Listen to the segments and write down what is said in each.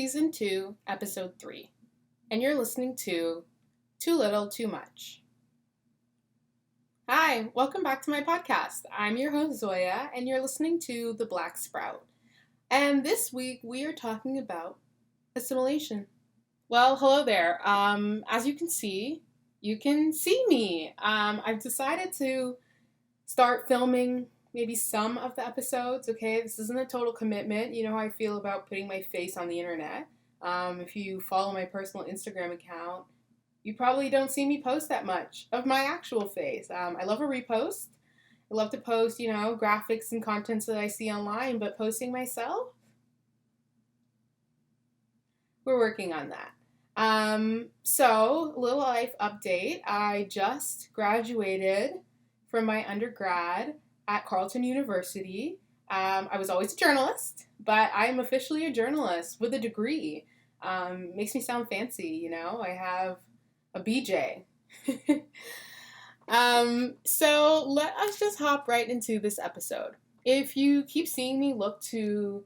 Season 2, Episode 3, and you're listening to Too Little, Too Much. Hi, welcome back to my podcast. I'm your host, Zoya, and you're listening to The Black Sprout. And this week, we are talking about assimilation. Well, hello there. As you can see me. I've decided to start filming maybe some of the episodes, okay? This isn't a total commitment. You know how I feel about putting my face on the internet. If you follow my personal Instagram account, you probably don't see me post that much of my actual face. I love a repost. I love to post, graphics and contents that I see online, but posting myself, we're working on that. So, little life update. I just graduated from my undergrad at Carleton University. I was always a journalist, but I am officially a journalist with a degree. Makes me sound fancy, I have a BJ. So let us just hop right into this episode. If you keep seeing me look to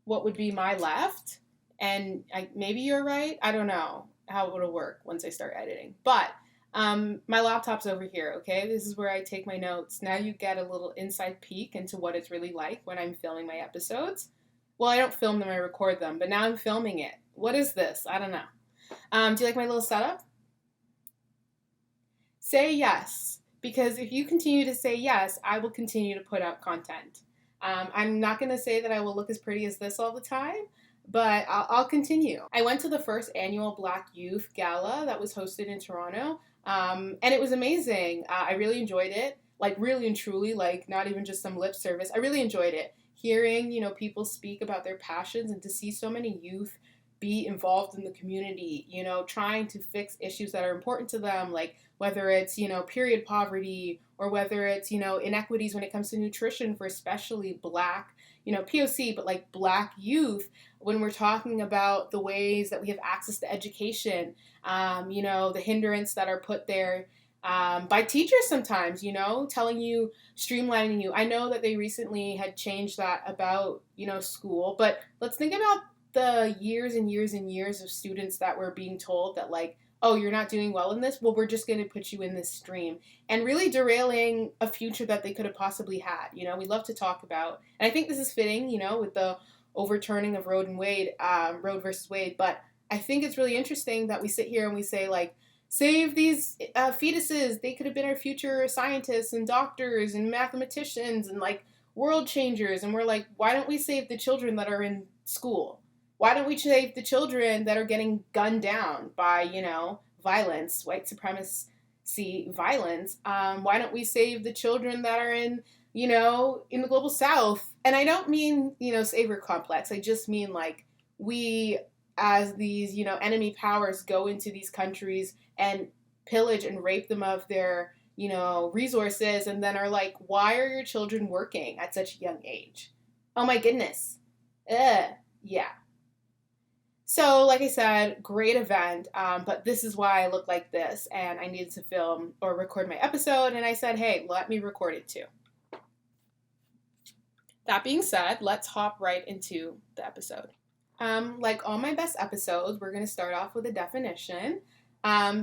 what would be my left, and maybe you're right, I don't know how it'll work once I start editing, but my laptop's over here, okay? This is where I take my notes. Now you get a little inside peek into what it's really like when I'm filming my episodes. Well, I don't film them, I record them, but now I'm filming it. What is this? I don't know. Do you like my little setup? Say yes, because if you continue to say yes, I will continue to put out content. I'm not going to say that I will look as pretty as this all the time, but I'll continue. I went to the first annual Black Youth Gala that was hosted in Toronto. And it was amazing. I really enjoyed it, really and truly, not even just some lip service. I really enjoyed it. Hearing, people speak about their passions and to see so many youth be involved in the community, trying to fix issues that are important to them, whether it's, period poverty or whether it's, inequities when it comes to nutrition for especially Black, POC, but Black youth, when we're talking about the ways that we have access to education, the hindrance that are put there by teachers sometimes, telling you, streamlining you. I know that they recently had changed that about, school, but let's think about the years and years and years of students that were being told that oh, you're not doing well in this? Well, we're just going to put you in this stream, and really derailing a future that they could have possibly had. We love to talk about, and I think this is fitting, with the overturning of Roe versus Wade, but I think it's really interesting that we sit here and we say, save these fetuses. They could have been our future scientists and doctors and mathematicians and, world changers, and we're like, why don't we save the children that are in school? Why don't we save the children that are getting gunned down by, violence, white supremacy violence? Why don't we save the children that are in the global south? And I don't mean, savior complex. I just mean we as these, enemy powers go into these countries and pillage and rape them of their, resources, and then are like, why are your children working at such a young age? Oh my goodness. Yeah. So, like I said, great event, but this is why I look like this, and I needed to film or record my episode, and I said, hey, let me record it too. That being said, let's hop right into the episode. Like all my best episodes, we're going to start off with a definition.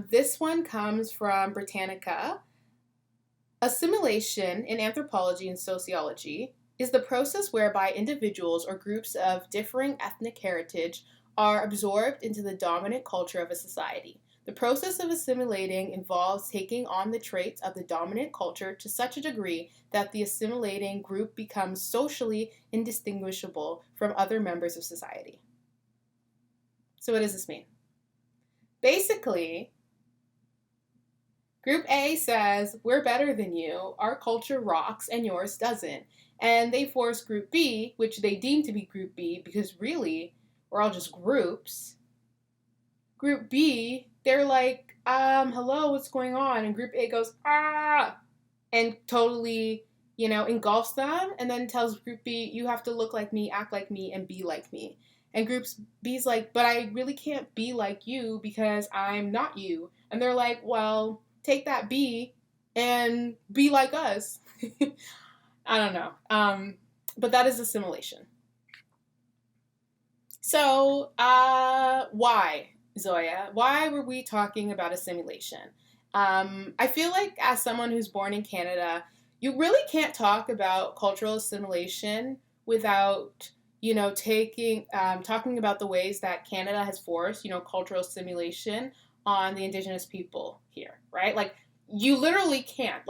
This one comes from Britannica. Assimilation in anthropology and sociology is the process whereby individuals or groups of differing ethnic heritage are absorbed into the dominant culture of a society. The process of assimilating involves taking on the traits of the dominant culture to such a degree that the assimilating group becomes socially indistinguishable from other members of society. So what does this mean? Basically, Group A says, we're better than you, our culture rocks and yours doesn't. And they force Group B, which they deem to be Group B, because really, we're all just groups. Group B, they're like, hello, what's going on? And Group A goes, and totally, engulfs them, and then tells Group B, you have to look like me, act like me, and be like me. And Group B's like, but I really can't be like you because I'm not you. And they're like, well, take that B and be like us. I don't know. But that is assimilation. Why, Zoya? Why were we talking about assimilation? I feel like as someone who's born in Canada, you really can't talk about cultural assimilation without, talking about the ways that Canada has forced, cultural assimilation on the Indigenous people here, right? Like, you literally can't.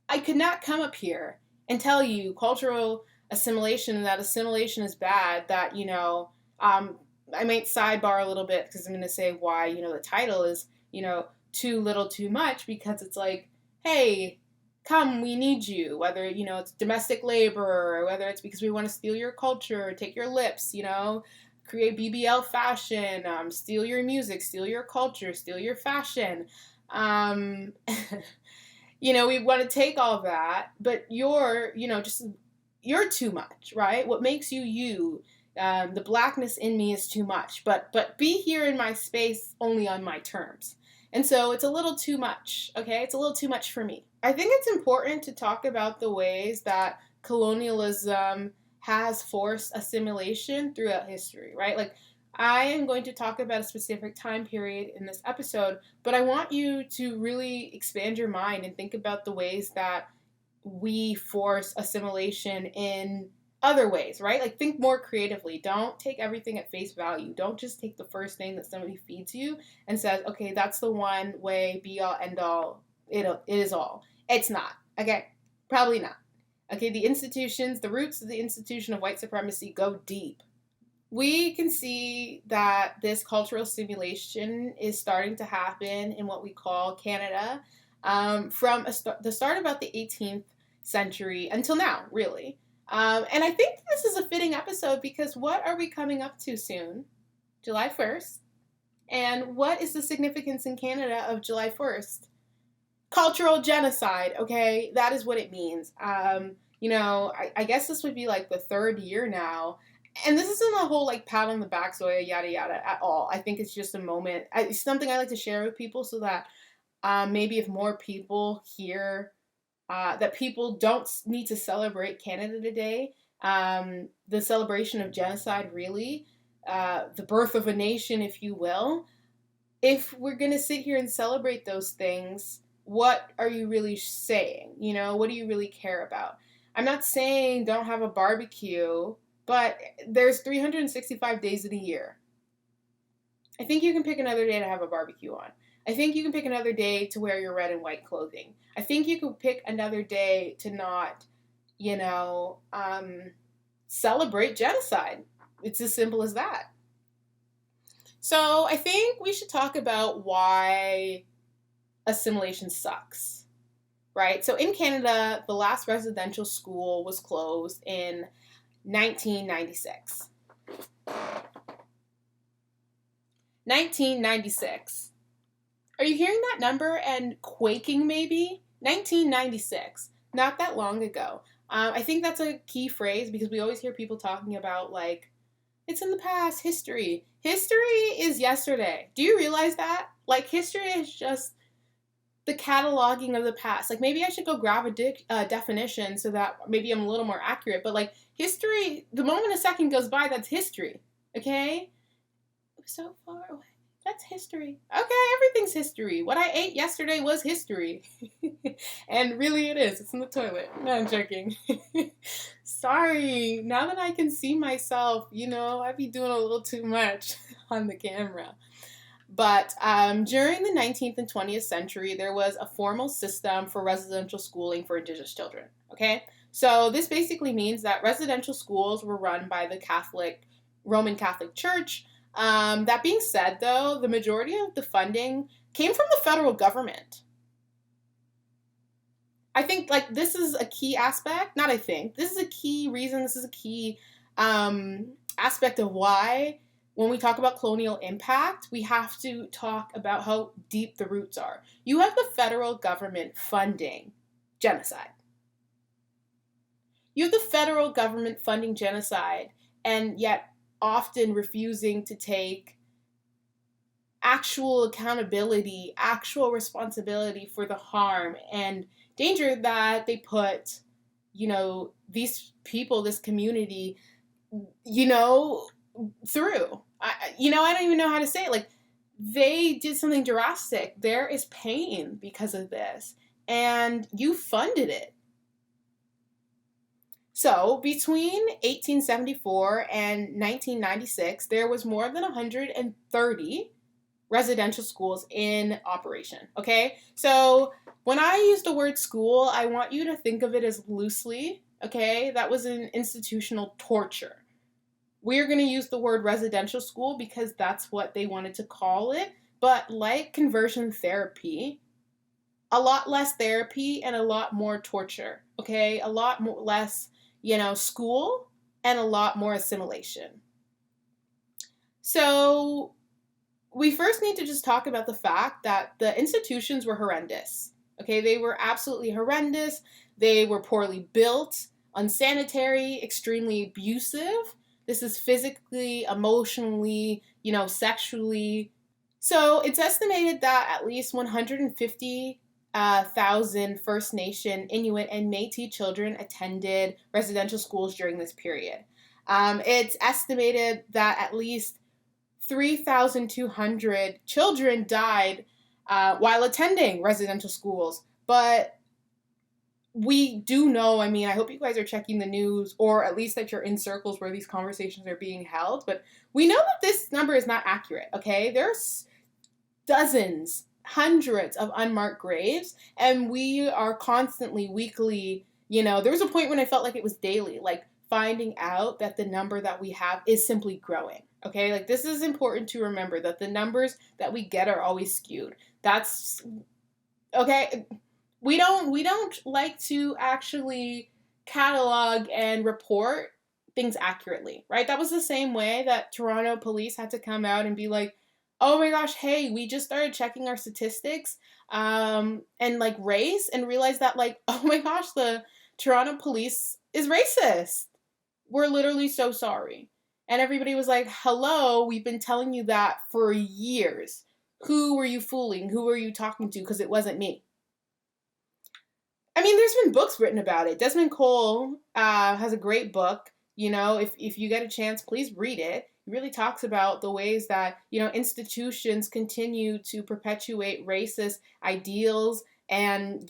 I could not come up here and tell you cultural assimilation and that assimilation is bad, that, I might sidebar a little bit because I'm going to say why, the title is, too little too much, because it's like, hey, come, we need you, whether, it's domestic labor, or whether it's because we want to steal your culture, take your lips, create BBL fashion, steal your music, steal your culture, steal your fashion. Um, we want to take all that, but you're too much, right? What makes you you? The blackness in me is too much, but be here in my space only on my terms. And so it's a little too much, okay? It's a little too much for me. I think it's important to talk about the ways that colonialism has forced assimilation throughout history, right? Like, I am going to talk about a specific time period in this episode, but I want you to really expand your mind and think about the ways that we force assimilation in other ways, right? Like, think more creatively. Don't take everything at face value. Don't just take the first thing that somebody feeds you and says, okay, that's the one way, be all, end all. It is all. It's not. Okay? Probably not. Okay, the roots of the institution of white supremacy go deep. We can see that this cultural assimilation is starting to happen in what we call Canada, from the start about the 18th century until now, really. And I think this is a fitting episode because what are we coming up to soon? July 1st. And what is the significance in Canada of July 1st? Cultural genocide, okay? That is what it means. I guess this would be like the third year now. And this isn't a whole like pat on the back, Zoya, yada yada at all. I think it's just a moment. It's something I like to share with people so that maybe if more people hear that people don't need to celebrate Canada today, the celebration of genocide, really, the birth of a nation, if you will. If we're going to sit here and celebrate those things, what are you really saying? What do you really care about? I'm not saying don't have a barbecue, but there's 365 days in a year. I think you can pick another day to have a barbecue on. I think you can pick another day to wear your red and white clothing. I think you can pick another day to not, celebrate genocide. It's as simple as that. So I think we should talk about why assimilation sucks, right? So in Canada, the last residential school was closed in 1996. 1996. Are you hearing that number and quaking maybe? 1996. Not that long ago. I think that's a key phrase because we always hear people talking about, like, it's in the past, history. History is yesterday. Do you realize that? Like, history is just the cataloging of the past. Like, maybe I should go grab a definition so that maybe I'm a little more accurate. But, like, history, the moment a second goes by, that's history. Okay? So far away. That's history. Okay, everything's history. What I ate yesterday was history. And really it is. It's in the toilet. No, I'm joking. Sorry. Now that I can see myself, I be doing a little too much on the camera. But during the 19th and 20th century, there was a formal system for residential schooling for Indigenous children. Okay? So this basically means that residential schools were run by the Roman Catholic Church. That being said, though, the majority of the funding came from the federal government. I think, like, this is a key aspect. Not I think. This is a key reason. This is a key aspect of why, when we talk about colonial impact, we have to talk about how deep the roots are. You have the federal government funding genocide. You have the federal government funding genocide, and yet often refusing to take actual accountability, actual responsibility for the harm and danger that they put, these people, this community, through. I don't even know how to say it. Like, they did something drastic. There is pain because of this, and you funded it. So, between 1874 and 1996, there was more than 130 residential schools in operation. Okay? So, when I use the word school, I want you to think of it as loosely. Okay? That was an institutional torture. We're going to use the word residential school because that's what they wanted to call it. But like conversion therapy, a lot less therapy and a lot more torture. Okay? A lot more, less, school and a lot more assimilation. So we first need to just talk about the fact that the institutions were horrendous. Okay? They were absolutely horrendous. They were poorly built, unsanitary, extremely abusive. This is physically, emotionally, sexually. So it's estimated that at least 150,000 First Nation, Inuit, and Métis children attended residential schools during this period. It's estimated that at least 3,200 children died while attending residential schools. But we do know, I hope you guys are checking the news, or at least that you're in circles where these conversations are being held, but we know that this number is not accurate, okay? There's dozens, hundreds of unmarked graves, and we are constantly, weekly, there was a point when I felt like it was daily, like finding out that the number that we have is simply growing, okay? Like, this is important to remember, that the numbers that we get are always skewed. That's, okay, we don't like to actually catalog and report things accurately, right? That was the same way that Toronto police had to come out and be like, oh my gosh, hey, we just started checking our statistics and like race, and realized that, like, oh my gosh, the Toronto police is racist. We're literally so sorry. And everybody was like, hello, we've been telling you that for years. Who were you fooling? Who were you talking to? Because it wasn't me. There's been books written about it. Desmond Cole has a great book. If you get a chance, please read it. He really talks about the ways that, institutions continue to perpetuate racist ideals and,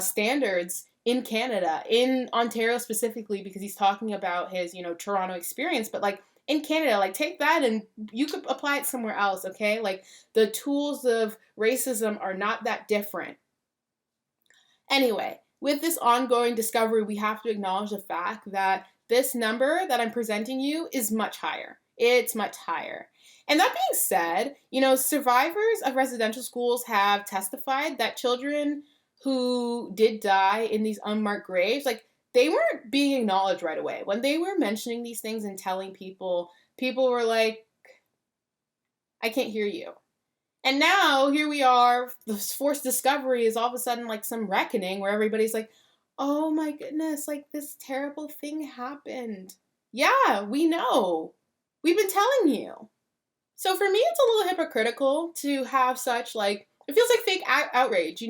standards in Canada, in Ontario specifically, because he's talking about his, Toronto experience. But, like, in Canada, like, take that and you could apply it somewhere else, okay? Like, the tools of racism are not that different. Anyway, with this ongoing discovery, we have to acknowledge the fact that this number that I'm presenting you is much higher. It's much higher. And that being said, survivors of residential schools have testified that children who did die in these unmarked graves, like, they weren't being acknowledged right away. When they were mentioning these things and telling people, people were like, I can't hear you. And now, here we are, this forced discovery is all of a sudden like some reckoning where everybody's like, oh my goodness, like, this terrible thing happened. Yeah, we know. We've been telling you. So for me, it's a little hypocritical to have such, like, it feels like fake outrage,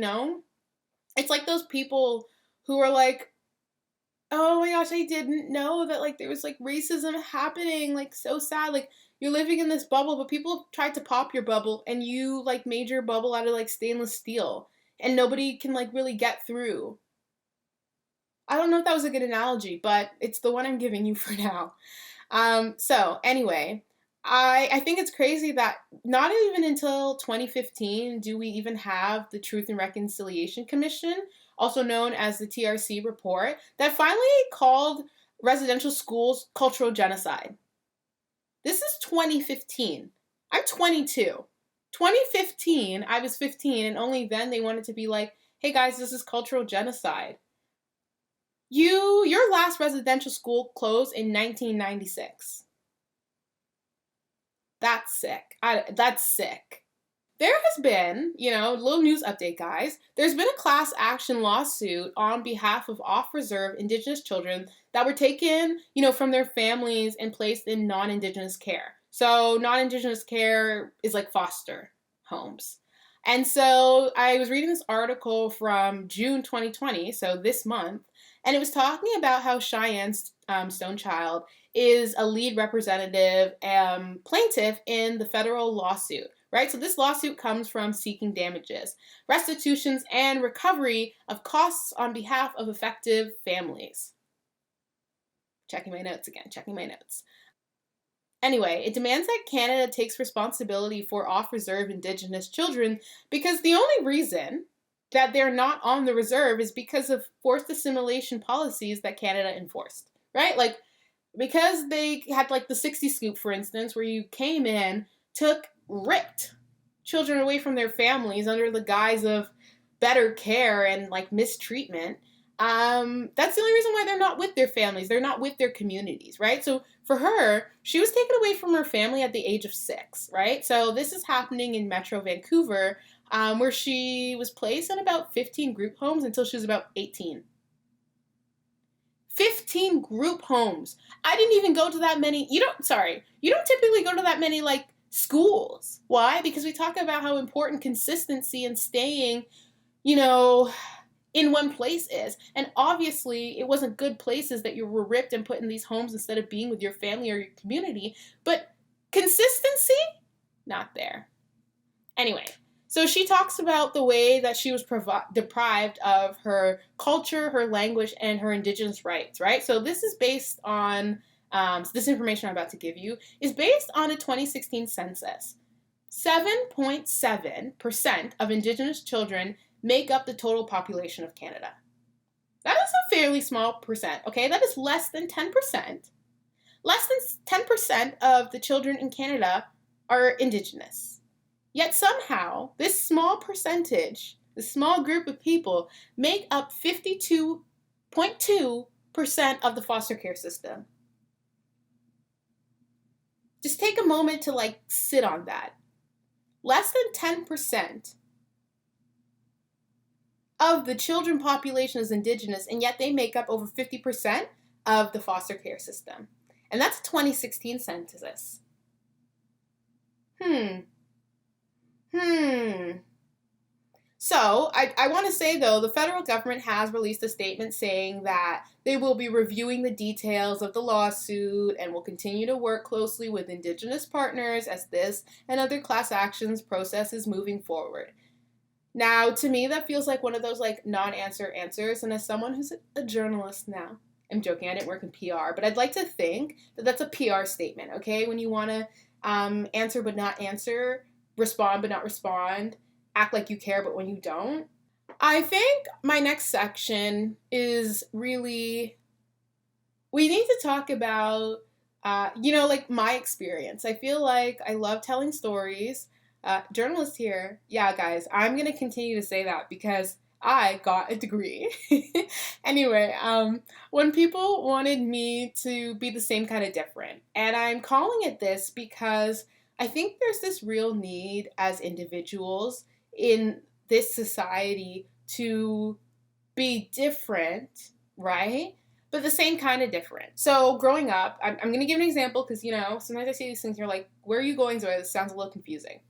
It's like those people who are like, oh my gosh, I didn't know that, like, there was, like, racism happening, like, so sad, like, you're living in this bubble, but people tried to pop your bubble, and you, like, made your bubble out of, like, stainless steel, and nobody can, like, really get through. I don't know if that was a good analogy, but it's the one I'm giving you for now. So anyway, I think it's crazy that not even until 2015 do we even have the Truth and Reconciliation Commission, also known as the TRC report, that finally called residential schools cultural genocide. This is 2015. I'm 22. 2015, I was 15, and only then they wanted to be like, hey guys, this is cultural genocide. Your last residential school closed in 1996. That's sick. That's sick. There has been, little news update, guys. There's been a class action lawsuit on behalf of off-reserve Indigenous children that were taken, from their families and placed in non-Indigenous care. So non-Indigenous care is like foster homes. And so I was reading this article from June 2020, so this month, and it was talking about how Cheyenne Stonechild is a lead representative plaintiff in the federal lawsuit, right? So this lawsuit comes from seeking damages, restitutions, and recovery of costs on behalf of affected families. Checking my notes again, checking my notes. Anyway, it demands that Canada takes responsibility for off-reserve Indigenous children because the only reason that they're not on the reserve is because of forced assimilation policies that Canada enforced, right? Like, because they had like the 60 scoop, for instance, where you came in, ripped children away from their families under the guise of better care and like mistreatment. That's the only reason why they're not with their families. They're not with their communities, right? So for her, she was taken away from her family at the age of 6, right? So this is happening in Metro Vancouver, where she was placed in about 15 group homes until she was about 18. 15 group homes. I didn't even go to that many. You don't typically go to that many like schools. Why? Because we talk about how important consistency and staying, in one place is. And obviously, it wasn't good places that you were ripped and put in these homes instead of being with your family or your community. But consistency, not there. Anyway, so she talks about the way that she was deprived of her culture, her language, and her Indigenous rights, right? So this is based on, this information I'm about to give you is based on a 2016 census. 7.7% of Indigenous children make up the total population of Canada. That is a fairly small percent, okay? That is less than 10%. Less than 10% of the children in Canada are Indigenous. Yet somehow, this small percentage, this small group of people, make up 52.2% of the foster care system. Just take a moment to like sit on that. Less than 10% of the children population is Indigenous, and yet they make up over 50% of the foster care system. And that's a 2016 census. So, I want to say, though, the federal government has released a statement saying that they will be reviewing the details of the lawsuit and will continue to work closely with Indigenous partners as this and other class actions process is moving forward. Now, to me, that feels like one of those like non-answer answers, and as someone who's a journalist now, I'm joking, I didn't work in PR, but I'd like to think that that's a PR statement, okay? When you want to answer but not answer, respond but not respond, act like you care but when you don't. I think my next section is really, we need to talk about, like my experience. I feel like I love telling stories. Journalist here, yeah, guys, I'm going to continue to say that because I got a degree. Anyway, when people wanted me to be the same kind of different, and I'm calling it this because I think there's this real need as individuals in this society to be different, right? But the same kind of different. So growing up, I'm going to give an example because, sometimes I see these things and you're like, where are you going, Zoya? This sounds a little confusing.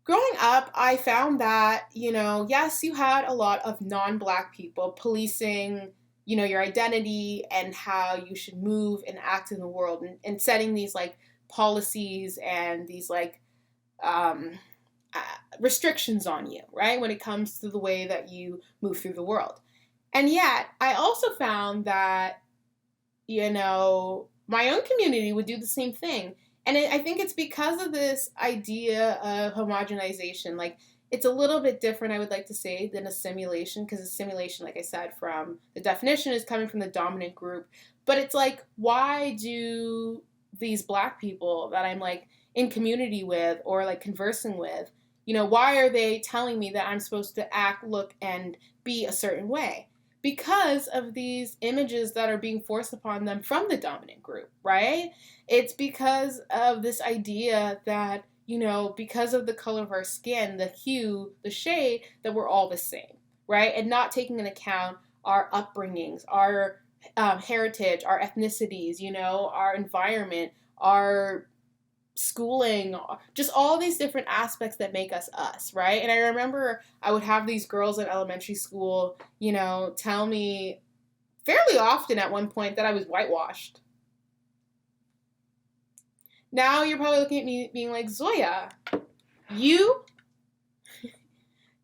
Growing up, I found that, yes, you had a lot of non-Black people policing, your identity and how you should move and act in the world and setting these, like, policies and these, like, restrictions on you, right, when it comes to the way that you move through the world. And yet, I also found that, my own community would do the same thing. And I think it's because of this idea of homogenization. Like, it's a little bit different, I would like to say, than assimilation, because assimilation, like I said, from the definition is coming from the dominant group. But it's like, why do these Black people that I'm, like, in community with or, like, conversing with, why are they telling me that I'm supposed to act, look, and be a certain way? Because of these images that are being forced upon them from the dominant group, right? It's because of this idea that, because of the color of our skin, the hue, the shade, that we're all the same, right? And not taking into account our upbringings, our heritage, our ethnicities, our environment, our schooling, just all these different aspects that make us us, right? And I remember I would have these girls in elementary school, tell me fairly often at one point that I was whitewashed. Now you're probably looking at me being like, Zoya, you?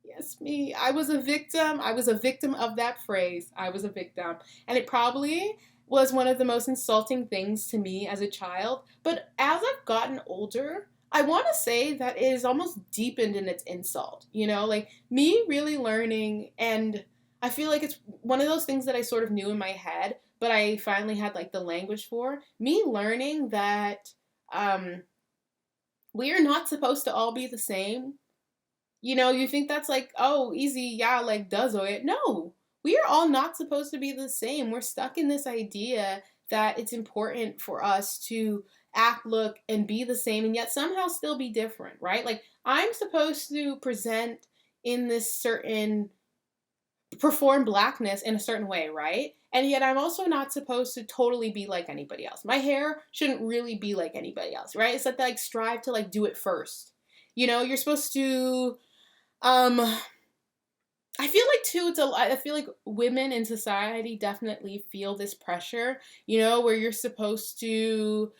Yes, me. I was a victim. I was a victim of that phrase. I was a victim. And it probably was one of the most insulting things to me as a child. But as I've gotten older, I want to say that it is almost deepened in its insult. You know, like me really learning, and I feel like it's one of those things that I sort of knew in my head, but I finally had like the language for. Me learning that um, we are not supposed to all be the same. You know, you think that's like, oh, easy, yeah, like, does it? No, we are all not supposed to be the same. We're stuck in this idea that it's important for us to act, look, and be the same, and yet somehow still be different, right? Like, I'm supposed to present in this certain, perform blackness in a certain way, right? And yet I'm also not supposed to totally be like anybody else. My hair shouldn't really be like anybody else, right? It's like strive to like do it first. You know, you're supposed to I feel like too it's a lot. I feel like women in society definitely feel this pressure, you know, where you're supposed to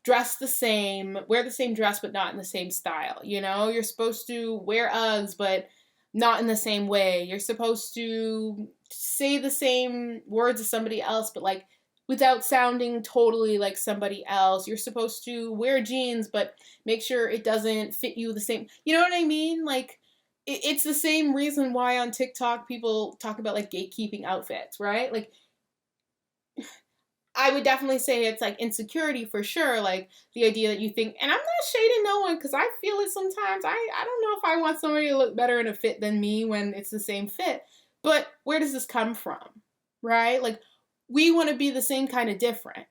dress the same, wear the same dress but not in the same style, you know? You're supposed to wear Uggs but not in the same way. You're supposed to say the same words as somebody else but like without sounding totally like somebody else. You're supposed to wear jeans but make sure it doesn't fit you the same. You know what I mean? Like it's the same reason why on TikTok people talk about like gatekeeping outfits, right? Like I would definitely say it's like insecurity for sure, like the idea that you think, and I'm not shading no one because I feel it sometimes. I don't know if I want somebody to look better in a fit than me when it's the same fit. But where does this come from? Right? Like we want to be the same kind of different.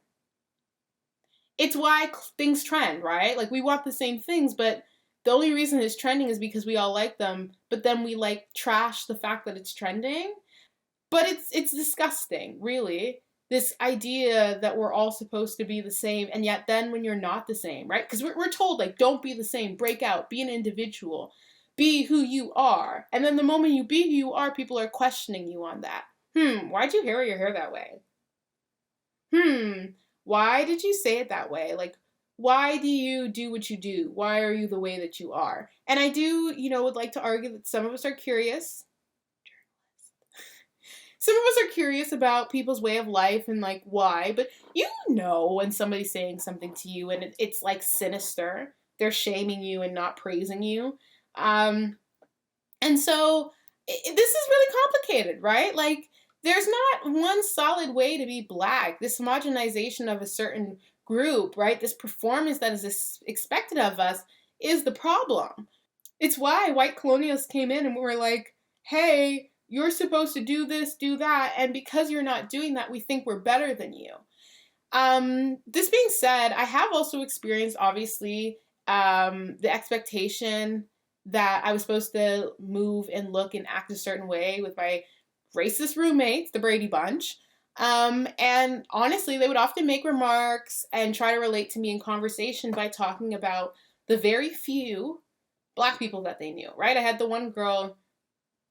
It's why things trend, right? Like we want the same things, but the only reason it's trending is because we all like them, but then we like trash the fact that it's trending. But it's disgusting, really. This idea that we're all supposed to be the same, and yet then when you're not the same, right? Because we're told like don't be the same, break out, be an individual, be who you are. And then the moment you be who you are, people are questioning you on that. Why'd you hair your hair that way? Why did you say it that way? Like, why do you do what you do? Why are you the way that you are? And I do, you know, would like to argue that some of us are curious. Some of us are curious about people's way of life and like why, but you know when somebody's saying something to you and it's like sinister. They're shaming you and not praising you. Um, and so this is really complicated, right? Like, there's not one solid way to be black. This homogenization of a certain group, right? This performance that is expected of us is the problem. It's why white colonialists came in and were like, hey, you're supposed to do this, do that, and because you're not doing that, we think we're better than you. This being said, I have also experienced, obviously, the expectation that I was supposed to move and look and act a certain way with my racist roommates, the Brady Bunch. And honestly, they would often make remarks and try to relate to me in conversation by talking about the very few black people that they knew, right? I had the one girl,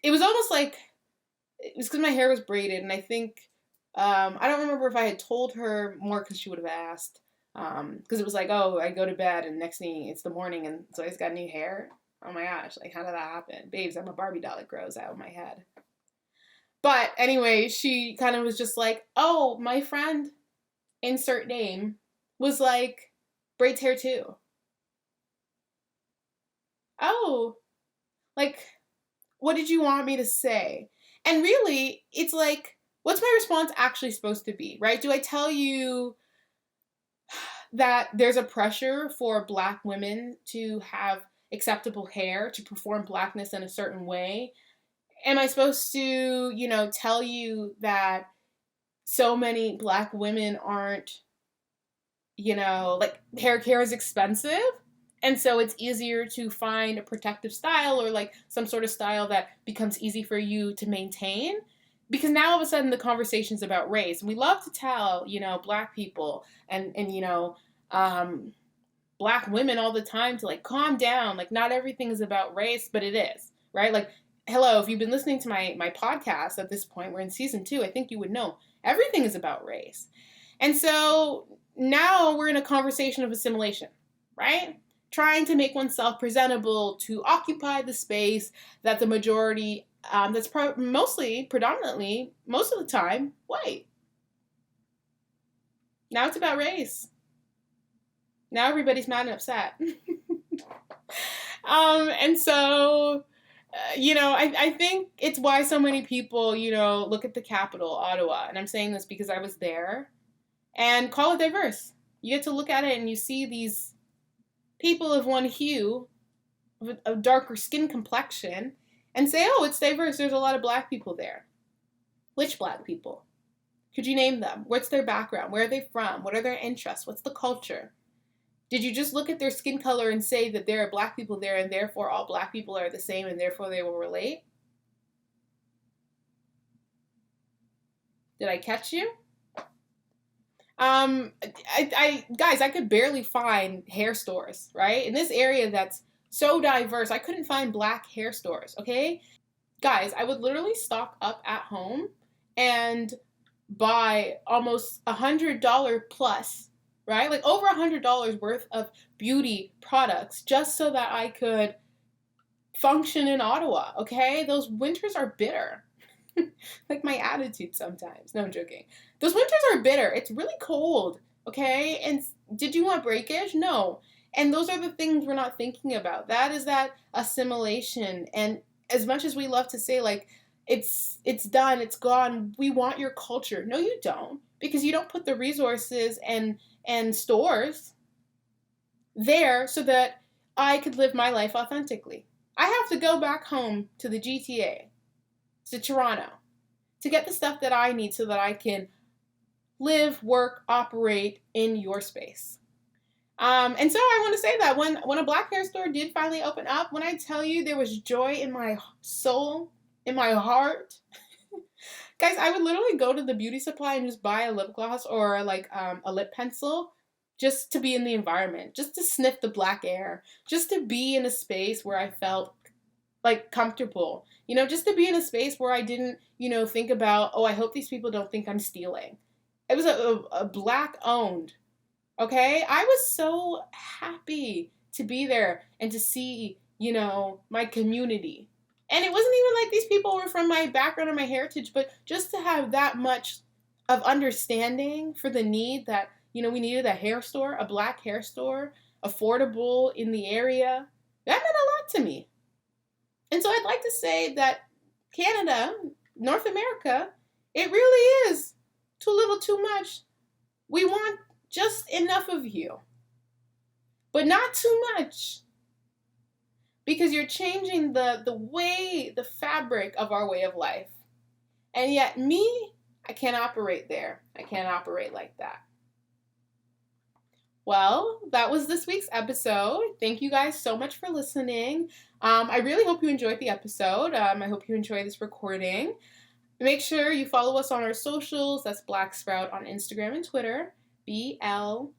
it was almost like, it was because my hair was braided, and I think, I don't remember if I had told her more because she would have asked. Because it was like, oh, I go to bed, and next thing, it's the morning, and so I just got new hair. Oh my gosh, like, how did that happen? Babes, I'm a Barbie doll that grows out of my head. But anyway, she kind of was just like, oh, my friend, insert name, was like, braids hair too. Oh, like, what did you want me to say? And really, it's like, what's my response actually supposed to be, right? Do I tell you that there's a pressure for black women to have acceptable hair, to perform blackness in a certain way? Am I supposed to, you know, tell you that so many black women aren't, you know, like hair care is expensive? And so it's easier to find a protective style or like some sort of style that becomes easy for you to maintain. Because now all of a sudden the conversation's about race. And we love to tell, you know, black people and you know, black women all the time to like calm down. Like not everything is about race, but it is, right? Like, hello, if you've been listening to my podcast at this point, we're in season 2, I think you would know everything is about race. And so now we're in a conversation of assimilation. right? Trying to make oneself presentable to occupy the space that the majority, that's predominantly, most of the time, white. Now it's about race. Now everybody's mad and upset. And so, I think it's why so many people, look at the capital, Ottawa, and I'm saying this because I was there, and call it diverse. You get to look at it and you see these people of one hue, of a darker skin complexion, and say, oh, it's diverse. There's a lot of black people there. Which black people? Could you name them? What's their background? Where are they from? What are their interests? What's the culture? Did you just look at their skin color and say that there are black people there and therefore all black people are the same and therefore they will relate? Did I catch you? Guys, I could barely find hair stores, right? In this area that's so diverse, I couldn't find black hair stores, okay? Guys, I would literally stock up at home and buy almost $100 plus, right? Like over $100 worth of beauty products just so that I could function in Ottawa, okay? Those winters are bitter. Like my attitude sometimes. No, I'm joking. Those winters are bitter. It's really cold, okay? And did you want breakage? No. And those are the things we're not thinking about. That is that assimilation. And as much as we love to say, like, it's done, it's gone, we want your culture. No, you don't. Because you don't put the resources and stores there so that I could live my life authentically. I have to go back home to the GTA, to Toronto, to get the stuff that I need so that I can live, work, operate in your space. And so I want to say that when a black hair store did finally open up, when I tell you there was joy in my soul, in my heart, guys, I would literally go to the beauty supply and just buy a lip gloss or like a lip pencil just to be in the environment, just to sniff the black air, just to be in a space where I felt like comfortable, just to be in a space where I didn't, think about, oh, I hope these people don't think I'm stealing. It was a black owned, okay? I was so happy to be there and to see, my community. And it wasn't even like these people were from my background or my heritage, but just to have that much of understanding for the need that, we needed a hair store, a black hair store, affordable in the area. That meant a lot to me. And so I'd like to say that Canada, North America, it really is too little too much. We want just enough of you, but not too much. Because you're changing the fabric of our way of life. And yet me, I can't operate there. I can't operate like that. Well, that was this week's episode. Thank you guys so much for listening. I really hope you enjoyed the episode. I hope you enjoy this recording. Make sure you follow us on our socials. That's Black Sprout on Instagram and Twitter. BLCKSPROUT.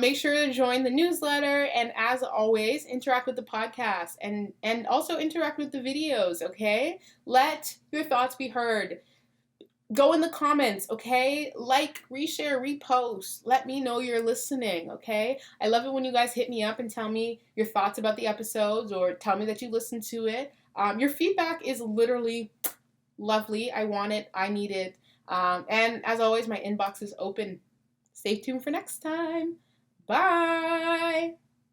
Make sure to join the newsletter, and as always, interact with the podcast and also interact with the videos, okay? Let your thoughts be heard. Go in the comments, okay? Like, reshare, repost. Let me know you're listening, okay? I love it when you guys hit me up and tell me your thoughts about the episodes or tell me that you listened to it. Your feedback is literally lovely. I want it. I need it. And as always, my inbox is open. Stay tuned for next time. Bye.